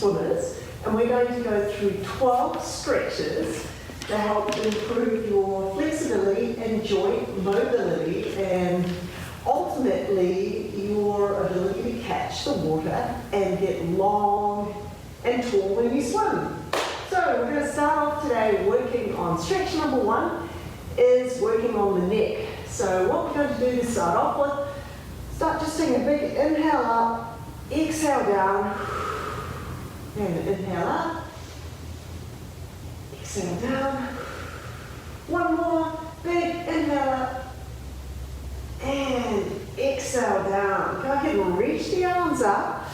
swimmers, and we're going to go through 12 stretches to help improve your flexibility and joint mobility and ultimately your ability to catch the water and get long and tall when you swim. So we're going to start off today working on stretch number 1 is working on the neck. So what we're going to do to start off with, start just taking a big inhale up, exhale down, and inhale up, exhale down. One more, big inhale up, and exhale down. Go ahead and reach the arms up,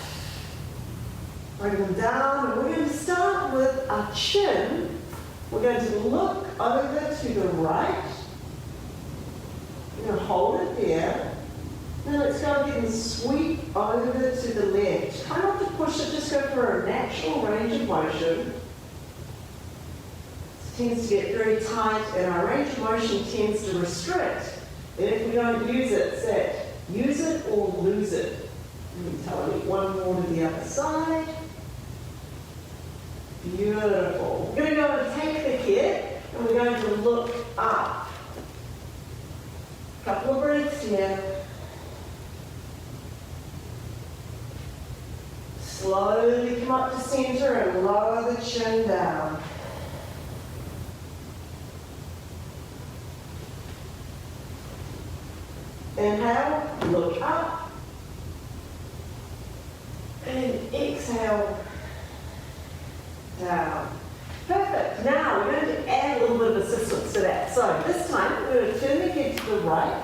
bring them down, and we're going to start with our chin. We're going to look over to the right. We're going to hold it there. Then let's go ahead and sweep over to the left. Try not to push it, just go for a natural range of motion. It tends to get very tight, and our range of motion tends to restrict. And if we don't use it, it's that use it or lose it. Tell me one more to the other side. Beautiful. We're going to go and take the head, and we're going to look up. A couple of breaths here. Slowly come up to center and lower the chin down. Inhale, look up, and exhale, down. Perfect. Now we're going to add a little bit of assistance to that. So this time we're going to turn the head to the right,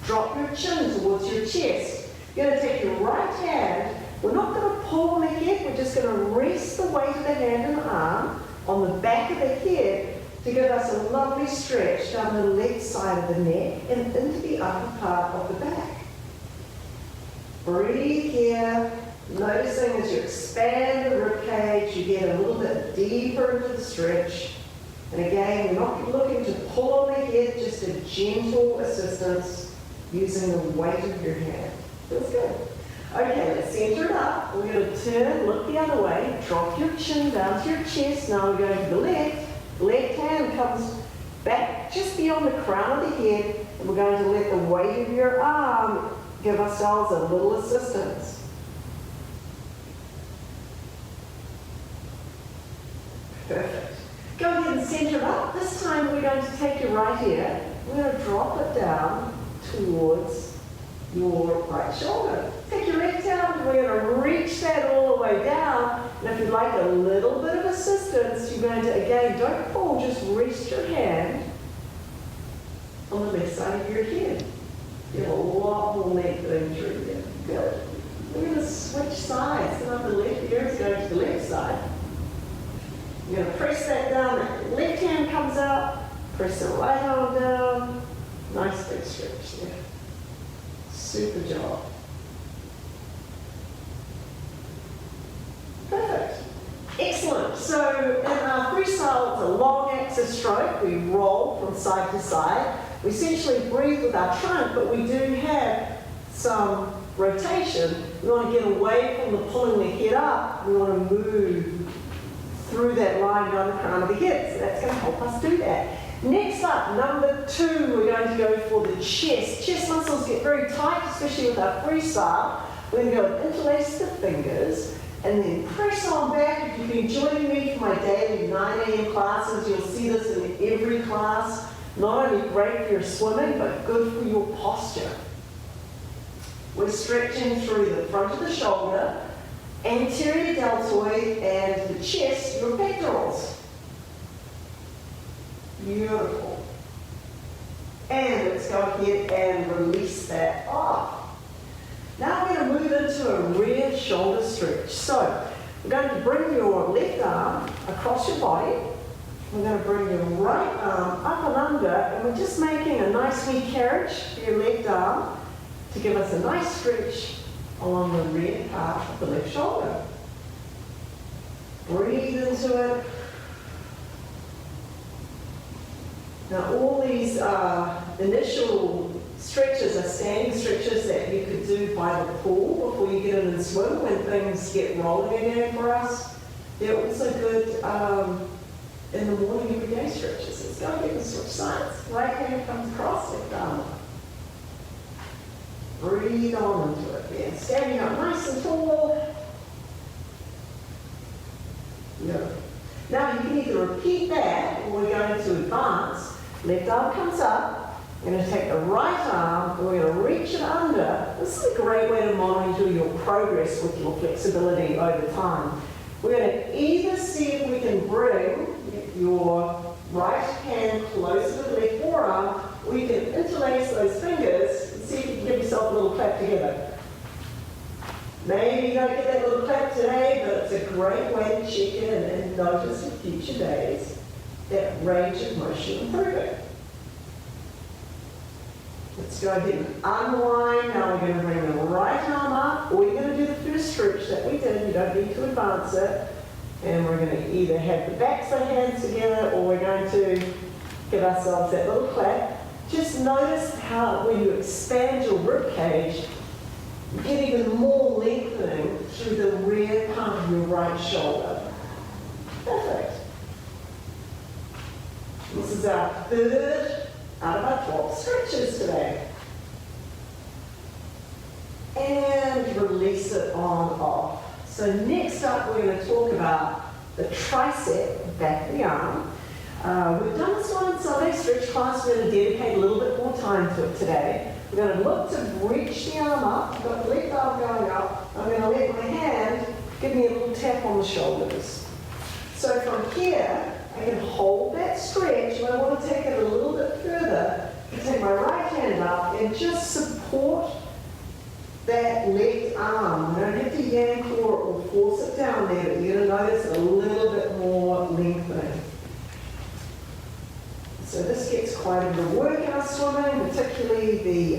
drop your chin towards your chest. You're going to take your right hand. We're not going to pull on the head, we're just going to rest the weight of the hand and arm on the back of the head to give us a lovely stretch down the left side of the neck and into the upper part of the back. Breathe here, noticing as you expand the ribcage, you get a little bit deeper into the stretch. And again, you're not looking to pull on the head, just a gentle assistance using the weight of your hand. Feels good. Okay, let's center it up. We're going to turn, look the other way, drop your chin down to your chest. Now we're going to the left. Left hand comes back just beyond the crown of the head, and we're going to let the weight of your arm give ourselves a little assistance. Perfect. Go ahead and center it up. This time we're going to take your right ear. We're going to drop it down towards your right shoulder. Take your left hand, we're going to reach that all the way down. And if you'd like a little bit of assistance, you're going to, again, don't pull, just rest your hand on the left side of your head. You have a lot more length going through there. Good. We're going to switch sides. So the left ear is going to the left side. You're going to press that down. That left hand comes out. Press the right arm down. Nice big stretch there. Super job. Perfect. Excellent. So in our freestyle, it's a long axis stroke. We roll from side to side. We essentially breathe with our trunk, but we do have some rotation. We want to get away from the pulling the head up. We want to move through that line down the crown of the head. So that's going to help us do that. Next up, number 2, we're going to go for the chest. Chest muscles get very tight, especially with our freestyle. We're going to go and interlace the fingers and then press on back. If you've been joining me for my daily 9 a.m. classes, you'll see this in every class. Not only great for your swimming, but good for your posture. We're stretching through the front of the shoulder, anterior deltoid, and the chest, your pectorals. Beautiful. And let's go ahead and release that off. Now we're going to move into a rear shoulder stretch. So we're going to bring your left arm across your body. We're going to bring your right arm up and under, and we're just making a nice wee carriage for your left arm to give us a nice stretch along the rear part of the left shoulder. Breathe into it. Now all these initial stretches are standing stretches that you could do by the pool before you get in and swim when things get rolling again for us. They're also good in the morning everyday stretches. Let's go ahead and switch sides. Right hand comes across, left arm. Breathe on into it. Yeah, standing up nice and tall. Yeah. Now you can either repeat that or we're going to advance. Left arm comes up. We're going to take the right arm and we're going to reach it under. This is a great way to monitor your progress with your flexibility over time. We're going to either see if we can bring your right hand closer to the left forearm, or you can interlace those fingers and see if you can give yourself a little clap together. Maybe you don't get that little clap today, but it's a great way to check in and notice in future days that range of motion improving. Let's go ahead and unwind. Now we're going to bring the right arm up, or you're going to do the first stretch that we did. You don't need to advance it. And we're going to either have the backs of the hands together, or we're going to give ourselves that little clap. Just notice how when you expand your rib cage, you get even more lengthening through the rear part of your right shoulder. Perfect. This is our third out of our 12 stretches today. And release it on off. So next up, we're going to talk about the tricep, back of the arm. We've done this one in Sunday stretch class. We're going to dedicate a little bit more time to it today. We're going to look to reach the arm up. I've got the left arm going up. I'm going to let my hand give me a little tap on the shoulders. So from here, I can hold that stretch, and I want to take it a little bit further. I take my right hand up and just support that left arm. I don't have to yank or force it down there, but you're going to notice a little bit more lengthening. So this gets quite a bit of work in our swimming, particularly the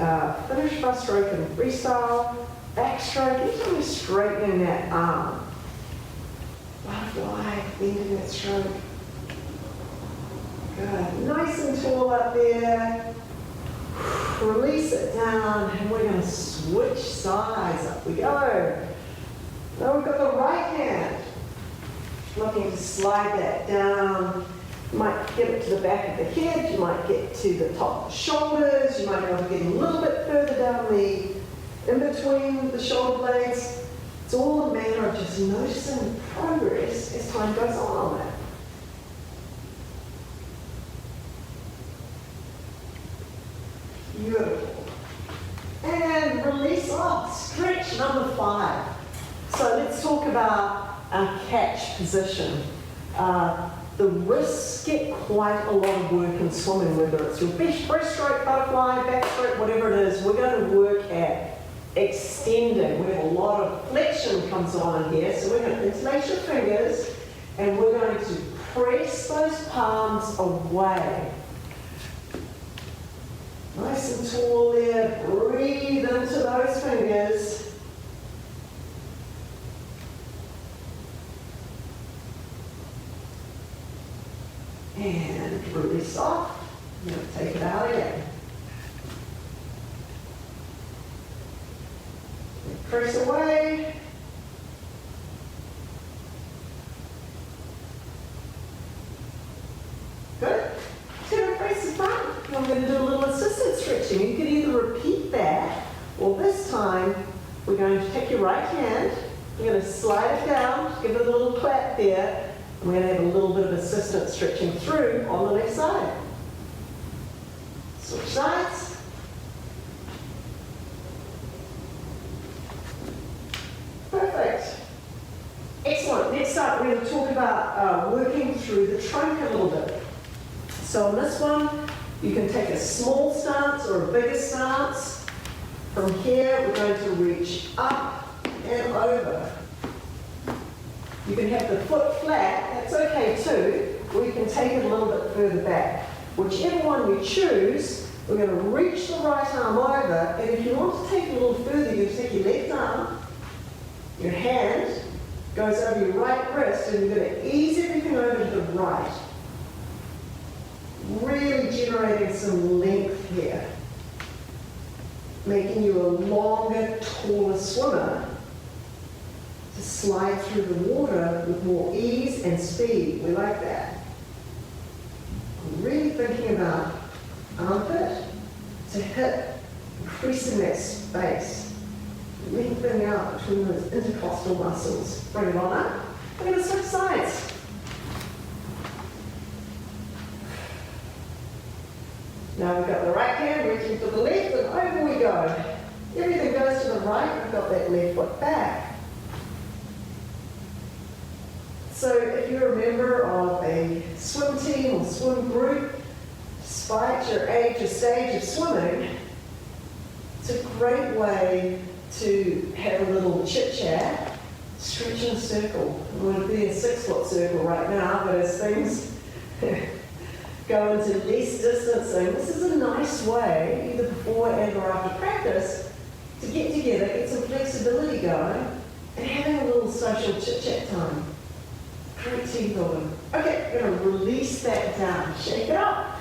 finish breaststroke and freestyle, backstroke. Anytime you're straightening that arm, butterfly, bending that stroke. Good. Nice and tall up there. Release it down, and we're going to switch sides. Up we go. Now we've got the right hand. Looking to slide that down. You might get it to the back of the head. You might get to the top of the shoulders. You might want to get a little bit further down the in between the shoulder blades. It's all a matter of just noticing progress as time goes on that. Beautiful. And release off. Stretch number 5. So let's talk about our catch position. The wrists get quite a lot of work in swimming, whether it's your breaststroke, butterfly, backstroke, whatever it is. We're going to work at extending. We have a lot of flexion comes on in here, so we're going to interlace your fingers, and we're going to press those palms away. Nice and tall there. Breathe into those fingers. And release off. Now take it out again. And press away. Good. Turn face the front. I'm going to do a little assisted stretching. You can either repeat that, or this time we're going to take your right hand. We're going to slide it down, give it a little clap there. We're going to have a little bit of assistant stretching through on the left side. Switch sides. Perfect. Excellent. Next up, we're going to talk about working through the trunk a little bit. So on this one, you can take a small stance or a bigger stance. From here, we're going to reach up and over. You can have the foot flat, that's okay too, or you can take it a little bit further back. Whichever one you choose, we're going to reach the right arm over, and if you want to take it a little further, you take your left arm, your hand goes over your right wrist, and you're going to ease everything over to the right. Really generating some length here. making you a longer, taller swimmer to slide through the water with more ease and speed. We like that. I'm really thinking about armpit to hip, increasing that space, lengthening out between those intercostal muscles. Bring it on up. We're going to switch sides. Now we've got the right hand reaching to the left, and over we go. Everything goes to the right, we've got that left foot back. So if you're a member of a swim team or swim group, despite your age or stage of swimming, it's a great way to have a little chit-chat, stretch in a circle. We're going to be in a 6-foot circle right now, but as things go into less distancing, this is a nice way, either before and or after practice, to get together, get some flexibility going, and having a little social chit-chat time. Great team building. Okay, we're going to release that down, shake it up.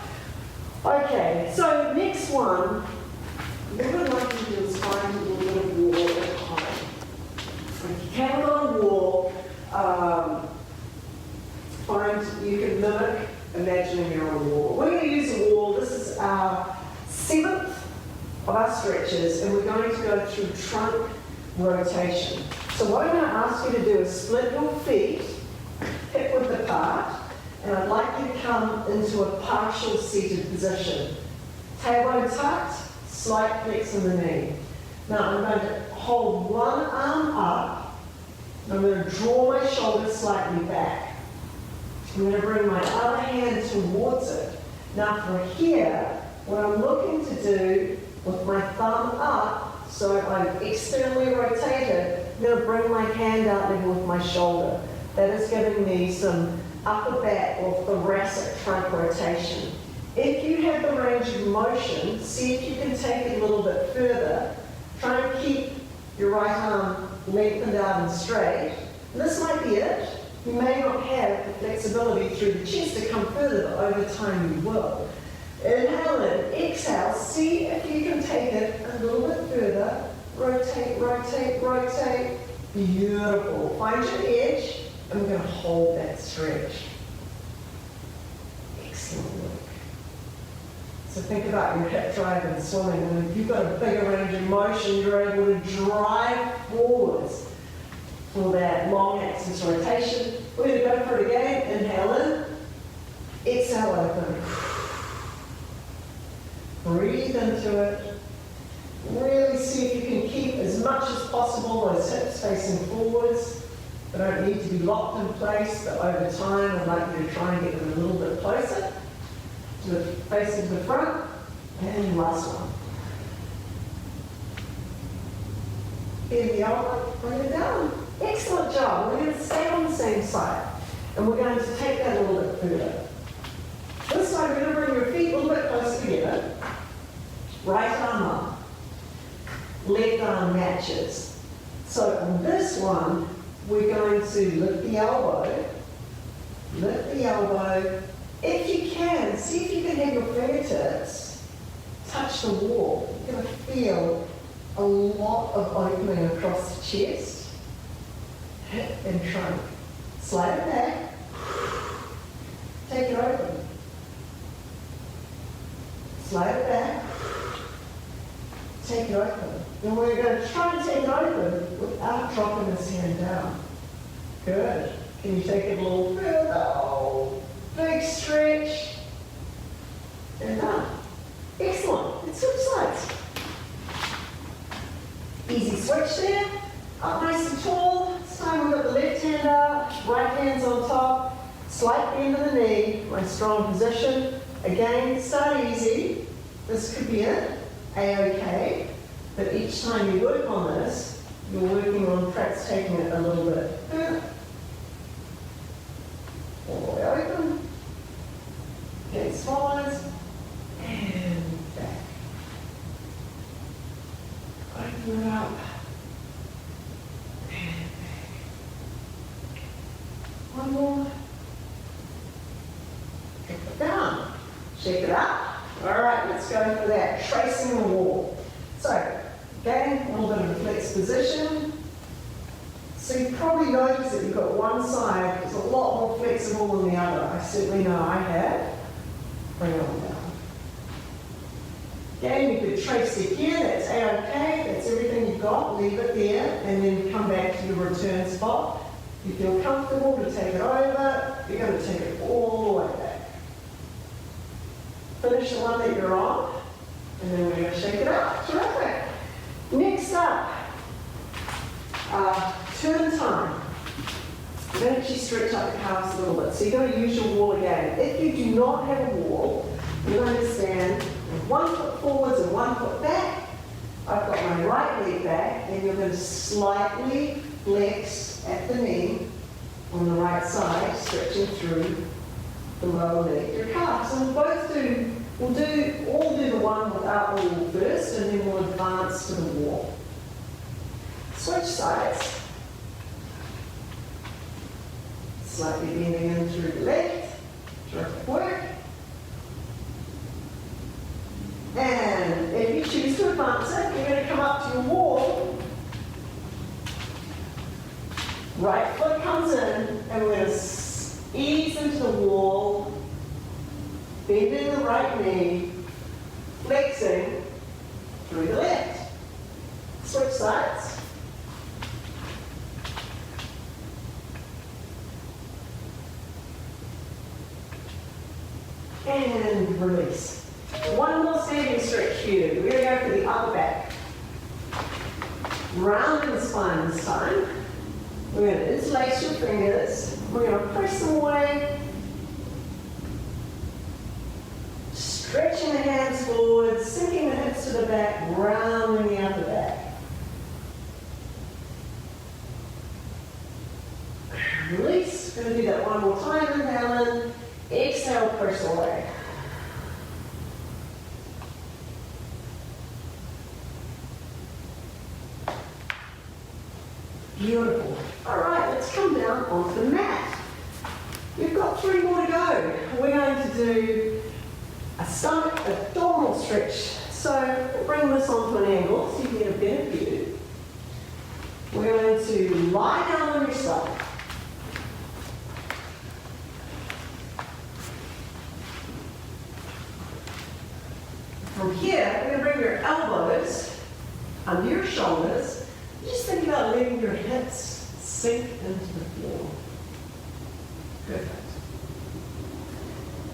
Okay, so next one, what I'd like you to do is find a little bit of wall at home. If you have it on a wall, you can mimic imagining you're on a wall. We're going to use a wall. This is our 7th of our stretches, and we're going to go through trunk rotation. So what I'm going to ask you to do is split your feet, hip width apart, and I'd like you to come into a partial seated position. Tailbone tucked, slight flex in the knee. Now I'm going to hold one arm up, and I'm going to draw my shoulder slightly back. I'm going to bring my other hand towards it. Now from here, what I'm looking to do with my thumb up, so I'm externally rotated, I'm going to bring my hand out level with my shoulder. That is giving me some upper back or thoracic trunk rotation. If you have the range of motion, see if you can take it a little bit further. Try and keep your right arm lengthened out and straight. And this might be it. You may not have the flexibility through the chest to come further, but over time you will. Inhale in, exhale, see if you can take it a little bit further. Rotate, rotate, rotate. Beautiful. Find your edge, and we're going to hold that stretch. Excellent work. So think about your hip drive in swimming, and if you've got a bigger range of motion, you're able to drive forwards for that long axis rotation. We're going to go for it again. Inhale in, exhale open. Breathe into it. Really see if you can keep as much as possible those hips facing forwards. They don't need to be locked in place, but over time I'd like you to try and get them a little bit closer to the facing to the front. And last one. In the elbow, bring it down. Excellent job. We're going to stay on the same side. And we're going to take that a little bit further. This time, we're going to bring your feet a little bit closer together. Right arm up. Left arm matches. So on this one, we're going to lift the elbow. Lift the elbow. If you can, see if you can have your fingertips touch the wall. You're going to feel a lot of opening across the chest. Hip and trunk. Slide it back. Take it open. Slide it back. Take it open. And we're going to try and take it open without dropping this hand down. Good. Can you take it a little further? Oh, big stretch. And down. Excellent. Let's switch sides. Easy switch there. Up nice and tall. This time we've got the left hand out, right hand's on top. Slight bend of the knee, my strong position. Again, start easy. This could be it, A-OK. But each time you work on this, you're working on perhaps taking it a little bit further. All the way open. Again, swallows. And back. Open it up. And back. One more. Drop it down. Shake it up. All right, let's go for that. Tracing the wall. So, Again, a little bit of a flex position. So you probably notice that you've got one side that's a lot more flexible than the other. I certainly know I have. Bring it on down. Again, you could trace it here, that's A-OK, that's everything you've got, leave it there, and then come back to your return spot. If you feel comfortable to take it over, you're going to take it all the way back. Finish the one that you're on, and then we're going to shake it out. Terrific. Next up, turn time. You're going to actually stretch out the calves a little bit. So you're going to use your wall again. If you do not have a wall, you're going to stand with 1 foot forwards and 1 foot back. I've got my right leg back, and you're going to slightly flex at the knee on the right side, stretching through the lower leg, your calves. And we'll all do the one without the wall first, and then we'll advance to the wall. Switch sides. Slightly bending in through the left. Terrific work. And if you choose to advance it, you're going to come up to your wall. Right foot comes in, and we're going to ease into the wall, bending the right knee, flexing through the left. Switch sides. And release. One more standing stretch here. We're going to go for the upper back. Round the spine this time. We're going to interlace your fingers. We're going to press them away. Stretching the hands forward, sinking the hips to the back, rounding the upper back. Release. We're going to do that one more time. Inhale in. Exhale, press away. Beautiful. All right, let's come down onto the mat. We've got 3 more to go. We're going to do a stomach abdominal stretch. So bring this onto an angle so you can get a better view. We're going to lie down on your side. From here, we're going to bring your elbows under your shoulders. Just think about letting your hips sink into the floor. Perfect.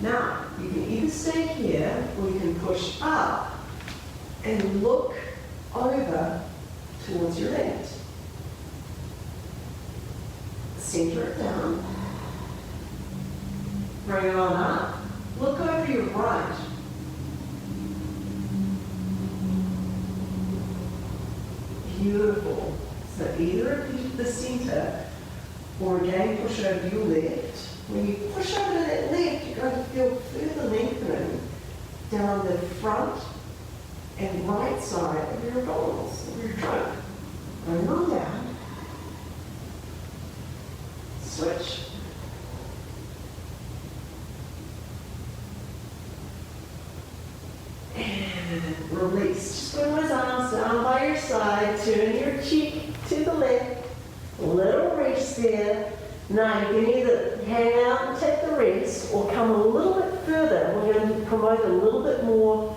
Now, you can either stay here or you can push up and look over towards your left. Center it down. Bring it on up. Look over your right. Beautiful. So either repeat the center or again push over your left. When you push over to that left, you're going to feel further lengthening down the front and right side of your abdominals, of your trunk. Bring on down. Switch. And release. Just bring those arms down by your side, turn your cheek to the left, a little rest there. Now you can either hang out and take the rest or come a little bit further. We're going to promote a little bit more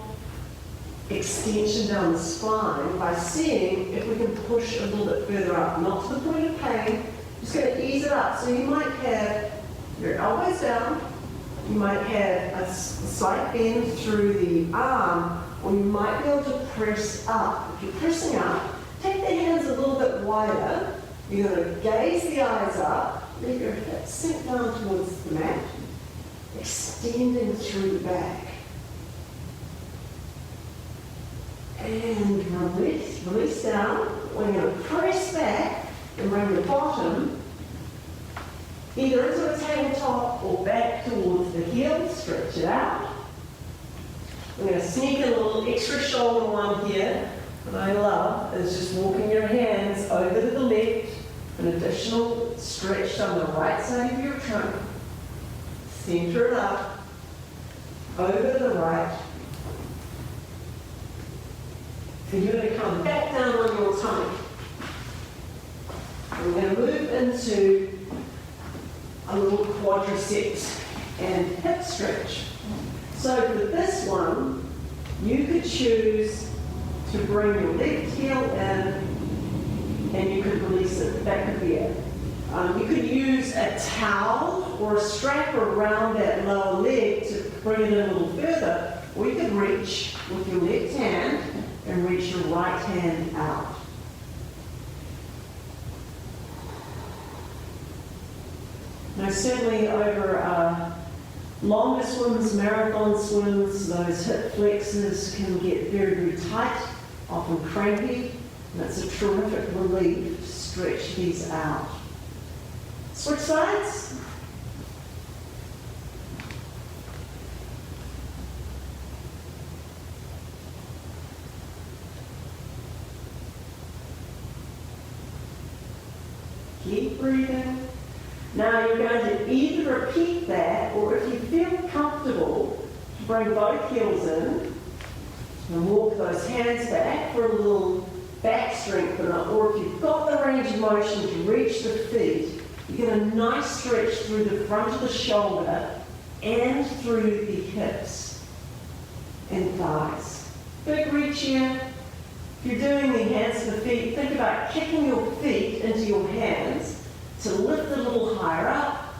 extension down the spine by seeing if we can push a little bit further up. Not to the point of pain, just going to ease it up. So you might have your elbows down, you might have a slight bend through the arm, or you might be able to press up. If you're pressing up, take the hands a little bit wider. You're going to gaze the eyes up, let your hips sink down towards the mat, extending through the back. And release, release down. We're going to press back and bring the bottom either into a tabletop or back towards the heel. Stretch it out. We're going to sneak in a little extra shoulder one here, that I love, is just walking your hands over to the left, an additional stretch down the right side of your trunk. Center it up, over to the right. And you're going to come back down on your tummy. We're going to move into a little quadriceps and hip stretch. So for this one, you could choose to bring your left heel in and you could release it. That could be it. You could use a towel or a strap around that lower leg to bring it in a little further, or you could reach with your left hand and reach your right hand out. Now certainly over longer swims, marathon swims, those hip flexors can get very, very tight, often crampy, and it's a terrific relief to stretch these out. Switch sides. Keep breathing. Now you're going to either repeat that, or if you feel comfortable, bring both heels in and walk those hands back for a little back strengthener, or if you've got the range of motion to reach the feet, you get a nice stretch through the front of the shoulder and through the hips and thighs. Big reach here. If you're doing the hands to the feet, think about kicking your feet into your hands to lift a little higher up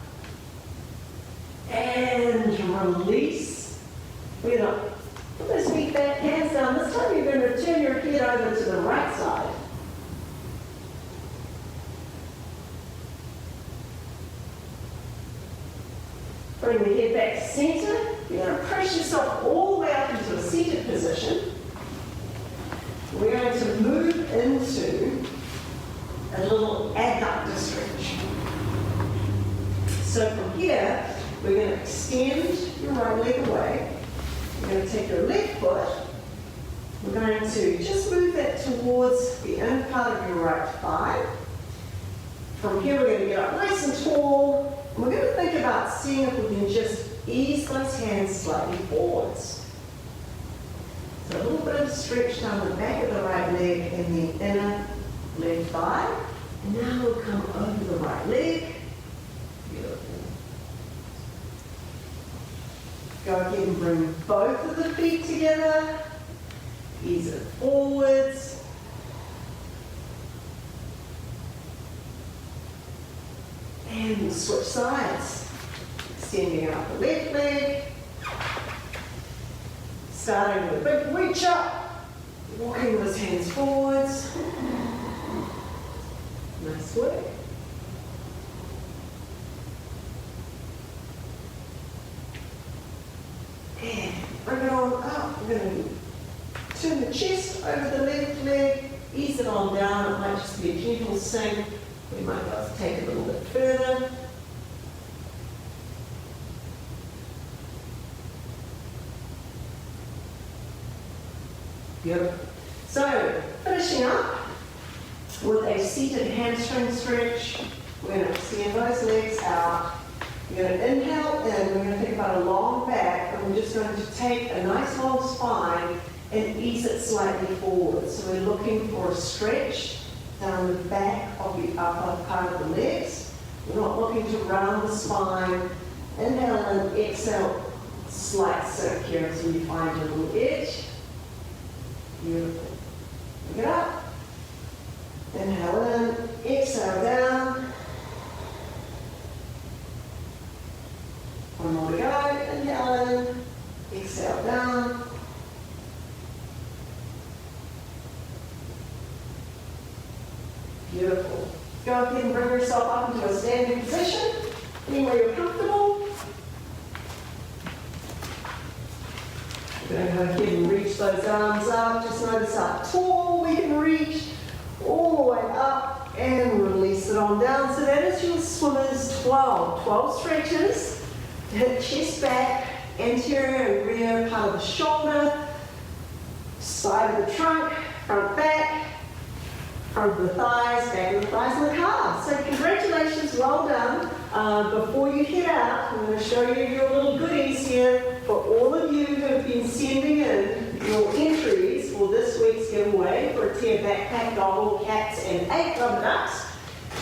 and release. We're going to put those feet back, hands down. This time you're going to turn your head over to the right side. Bring the head back to center. You're going to press yourself all the way up into a seated position. We're going to move into a little adductor stretch. So from here, we're going to extend your right leg away. You're going to take your left foot. We're going to just move that towards the inner part of your right thigh. From here, we're going to get up nice and tall. And we're going to think about seeing if we can just ease those hands slightly forwards. So a little bit of stretch down the back of the right leg and the inner left thigh. And now we'll come over the right leg. Beautiful. Go ahead and bring both of the feet together. Ease it forwards. And we'll switch sides. Extending out the left leg. Starting with a big reach up. Walking those hands forwards. Nice work. And bring it on up. We're going to turn the chest over the left leg, ease it on down. It might just be a gentle sink. We might be able to take it a little bit further. Beautiful. So, finishing up with a seated hamstring stretch. We're going to extend those legs out. We're going to inhale in. We're going to think about a long back, and we're just going to take a nice long spine and ease it slightly forward. So we're looking for a stretch down the back of the upper part of the legs. We're not looking to round the spine. Inhale and exhale, slight sink here until you find your little edge. Beautiful. Pick it up. Inhale in, exhale down. One more to go. Inhale in, exhale down. Beautiful. Go ahead and bring yourself up into a standing position, anywhere you're comfortable. We're going to go ahead and reach those arms up. Just notice how tall we can reach, all the way up, and release it on down. So that is your swimmer's 12 stretches to hit chest back, anterior and rear part of the shoulder, side of the trunk, front back, front of the thighs, back of the thighs, and the calves. So congratulations, well done. Before you head out, I'm going to show you your little goodies here for all of you who have been sending in your entries for this week's giveaway. backpack, goggle, cats, and 8 rubber ducks.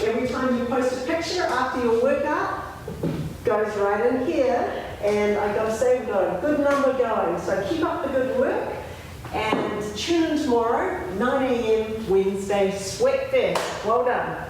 Every time you post a picture after your workout, goes right in here. And I gotta say, we've got a good number going. So keep up the good work. And tune in tomorrow, 9 a.m. Wednesday, Sweat Fest. Well done.